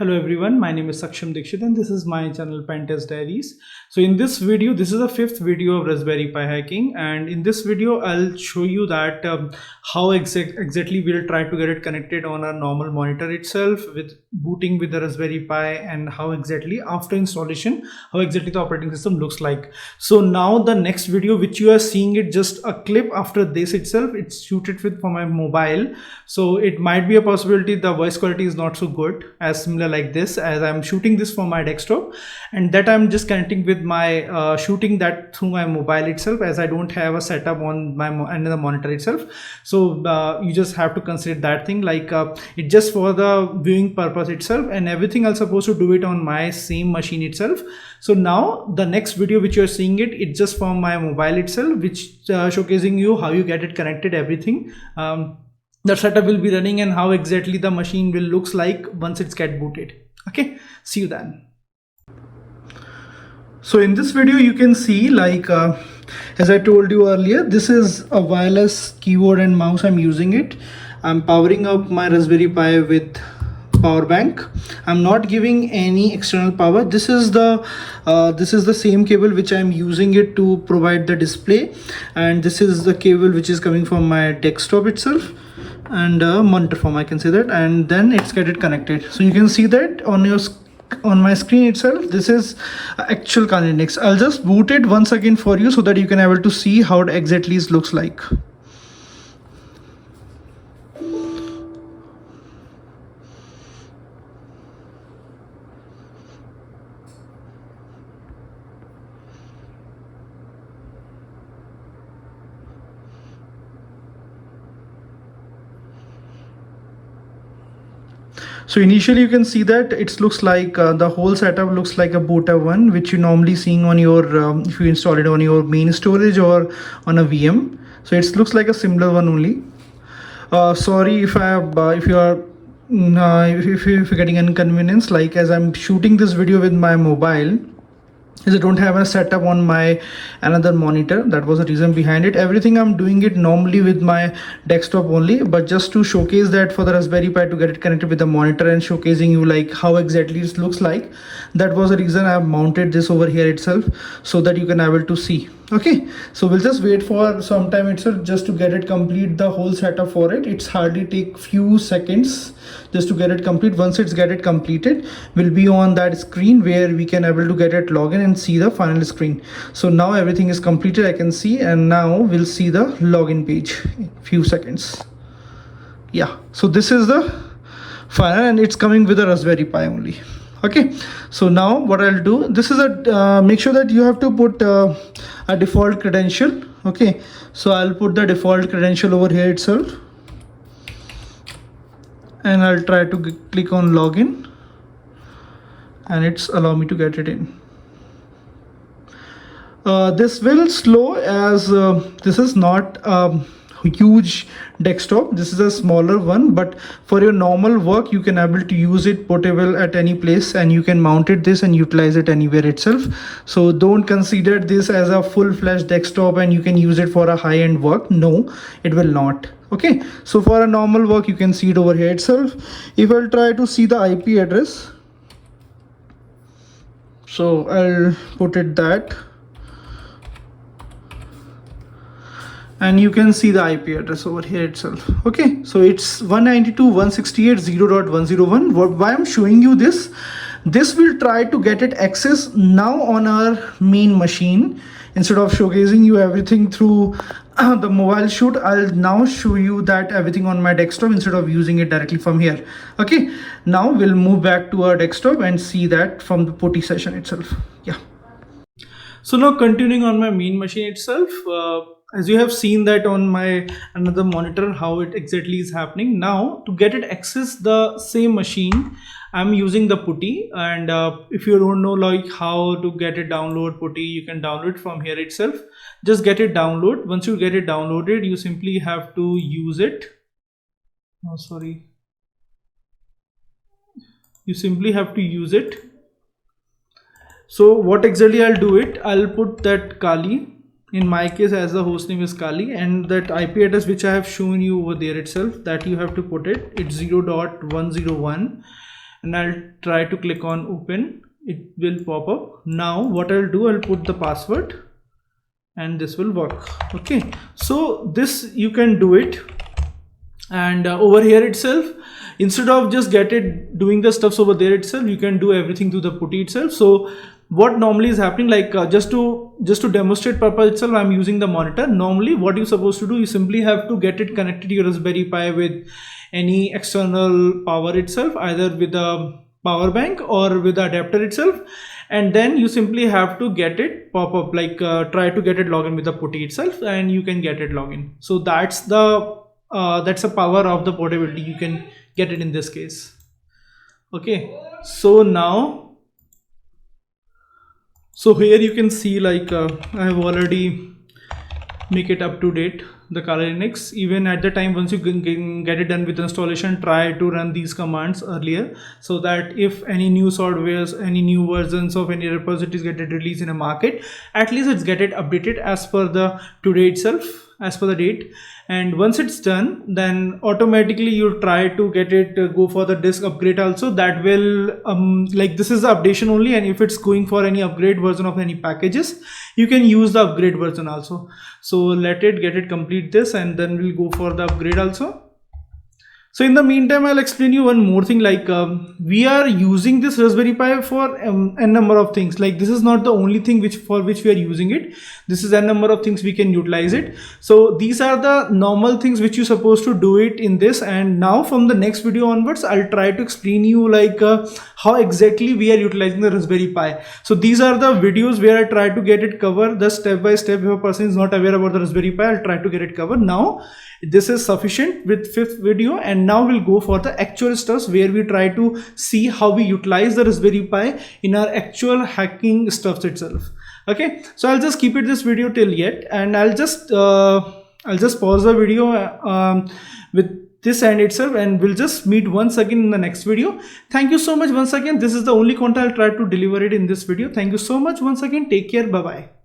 Hello everyone, my name is Saksham Dikshit and this is my channel Pentest Diaries. So in this video, this is the fifth video of Raspberry Pi hacking, and in this video I'll show you that how exactly we'll try to get it connected on a normal monitor itself with booting with the Raspberry Pi, and how exactly after installation, how exactly the operating system looks like. So now the next video which you are seeing, it just a clip after this itself, it's shooted with for my mobile. So it might be a possibility the voice quality is not so good as similar like this, as I'm shooting this from my desktop, and that I'm just connecting with my shooting that through my mobile itself, as I don't have a setup on my another monitor itself. So you just have to consider that thing, like it just for the viewing purpose itself, and everything I'm supposed to do it on my same machine itself. So now the next video which you're seeing it's just from my mobile itself, which showcasing you how you get it connected, everything. The setup will be running and how exactly the machine will looks like once it's get booted. Okay, see you then. So in this video you can see, like as I told you earlier, this is a wireless keyboard and mouse. I'm using it. I'm powering up my Raspberry Pi with power bank. I'm not giving any external power. This is the same cable which I'm using it to provide the display, and this is the cable which is coming from my desktop itself, and monitor form, I can say that, and then it's get it connected. So you can see that on my screen itself, this is actual Kali Linux. I'll just boot it once again for you so that you can able to see how it exactly looks like. So initially you can see that it looks like the whole setup looks like a Bota one, which you normally seeing on your if you install it on your main storage or on a VM. So it looks like a similar one only. Sorry if if you're getting inconvenience, like as I'm shooting this video with my mobile, is I don't have a setup on my another monitor. That was the reason behind it. Everything I'm doing it normally with my desktop only, but just to showcase that for the Raspberry Pi to get it connected with the monitor and showcasing you like how exactly it looks like, that was the reason I have mounted this over here itself, so that you can able to see. Okay, so we'll just wait for some time itself just to get it complete the whole setup for it. It's hardly take few seconds just to get it complete. Once it's get it completed, we'll be on that screen where we can able to get it login and see the final screen. So now everything is completed, I can see, and now we'll see the login page in few seconds. Yeah, so this is the final and it's coming with a Raspberry Pi only. Okay, so now what I'll do, this is a make sure that you have to put a default credential. Okay, so I'll put the default credential over here itself, and I'll try to click on login, and it's allow me to get it in. This will slow, as this is not huge desktop, this is a smaller one, but for your normal work you can able to use it portable at any place, and you can mount it this and utilize it anywhere itself. So don't consider this as a full-fledged desktop and you can use it for a high-end work. No, it will not. Okay, so for a normal work you can see it over here itself. If I'll try to see the IP address, so I'll put it that, and you can see the IP address over here itself. Okay, so it's 192.168.0.101. Why I'm showing you this will try to get it access now on our main machine. Instead of showcasing you everything through the mobile shoot, I'll now show you that everything on my desktop instead of using it directly from here. Okay, now we'll move back to our desktop and see that from the PuTTY session itself. Yeah. So now continuing on my main machine itself, as you have seen that on my another monitor how it exactly is happening. Now to get it access the same machine, I'm using the PuTTY, and if you don't know like how to get it download PuTTY, you can download it from here itself. Just get it download. Once you get it downloaded, you simply have to use it. Oh, sorry. You simply have to use it. So what exactly I'll do it, I'll put that Kali. In my case, as the host name is Kali, and that IP address which I have shown you over there itself, that you have to put it. It's 0.101, and I'll try to click on open. It will pop up. Now what I'll do, I'll put the password and this will work. Okay, so this you can do it, and over here itself, instead of just doing the stuffs over there itself, you can do everything through the putty itself. So what normally is happening, like just to demonstrate purpose itself, I'm using the monitor. Normally what you're supposed to do, you simply have to get it connected to your Raspberry Pi with any external power itself, either with a power bank or with the adapter itself, and then you simply have to get it pop up, like try to get it login with the putty itself, and you can get it login. So that's a power of the portability. You can get it in this case. Okay, so now, so here you can see, like I have already make it up to date, the Kali Linux. Even at the time, once you get it done with installation, try to run these commands earlier, so that if any new softwares, any new versions of any repositories get it released in a market, at least it's get it updated as per the today itself, as per the date. And once it's done, then automatically you try to get it go for the disk upgrade also. That will like this is the updation only, and if it's going for any upgrade version of any packages, you can use the upgrade version also. So let it get it complete this, and then we'll go for the upgrade also. So in the meantime, I'll explain you one more thing, like we are using this Raspberry Pi for a number of things. Like this is not the only thing for which we are using it. This is a number of things we can utilize it. So these are the normal things which you're supposed to do it in this. And now from the next video onwards, I'll try to explain you like how exactly we are utilizing the Raspberry Pi. So these are the videos where I try to get it covered the step by step. If a person is not aware about the Raspberry Pi, I'll try to get it covered. Now this is sufficient with 5th video, and now we'll go for the actual stuffs where we try to see how we utilize the Raspberry Pi in our actual hacking stuffs itself. Okay, so I'll just keep it this video till yet, and I'll just pause the video with this end itself, and we'll just meet once again in the next video. Thank you so much once again. This is the only content I'll try to deliver it in this video. Thank you so much once again. Take care. Bye bye.